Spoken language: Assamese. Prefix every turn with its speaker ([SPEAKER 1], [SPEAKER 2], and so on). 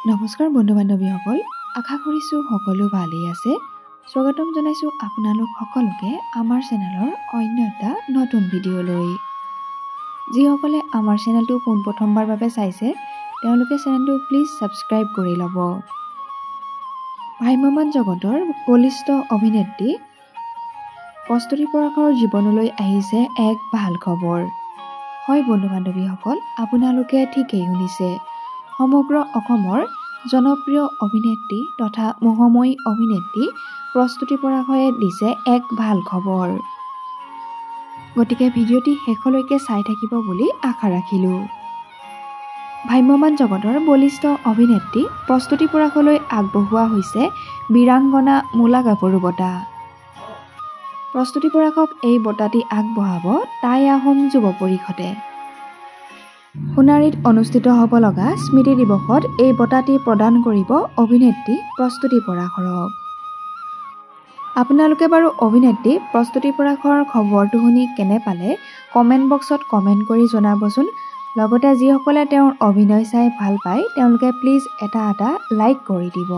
[SPEAKER 1] নমস্কাৰ বন্ধু বান্ধৱীসকল, আশা কৰিছোঁ সকলো ভালেই আছে। স্বাগতম জনাইছোঁ আপোনালোক সকলোকে আমাৰ চেনেলৰ অন্য এটা নতুন ভিডিঅ'লৈ। যিসকলে আমাৰ চেনেলটো পোনপ্ৰথমবাৰ বাবে চাইছে তেওঁলোকে চেনেলটো প্লিজ ছাবস্ক্ৰাইব কৰি ল'ব। ভ্ৰাম্যমাণ জগতৰ বলিষ্ঠ অভিনেত্ৰী প্ৰস্তুতি পৰাশৰ জীৱনলৈ আহিছে এক ভাল খবৰ। হয় বন্ধু বান্ধৱীসকল, আপোনালোকে ঠিকেই শুনিছে। সমগ্ৰ অসমৰ জনপ্ৰিয় অভিনেত্ৰী তথা মোহময়ী অভিনেত্ৰী প্ৰস্তুতি পৰাশৰে দিছে এক ভাল খবৰ। গতিকে ভিডিঅ'টি শেষলৈকে চাই থাকিব বুলি আশা ৰাখিলোঁ। ভ্ৰাম্যমাণ জগতৰ বলিষ্ঠ অভিনেত্ৰী প্ৰস্তুতি পৰাশলৈ আগবঢ়োৱা হৈছে বীৰাংগনা মূলা গাভৰু বঁটা। প্ৰস্তুতি পৰাশক এই বঁটাটি আগবঢ়াব টাই আহোম যুৱ পৰিষদে। সোণাৰীত অনুষ্ঠিত হ'ব লগা স্মৃতি দিৱসত এই বঁটাটি প্ৰদান কৰিব অভিনেত্ৰী প্ৰস্তুতি পৰাশৰক। আপোনালোকে বাৰু অভিনেত্ৰী প্ৰস্তুতি পৰাশৰ খবৰটো শুনি কেনে পালে কমেণ্ট বক্সত কমেণ্ট কৰি জনাবচোন। লগতে যিসকলে তেওঁৰ অভিনয় চাই ভাল পায় তেওঁলোকে প্লিজ এটা লাইক কৰি দিব।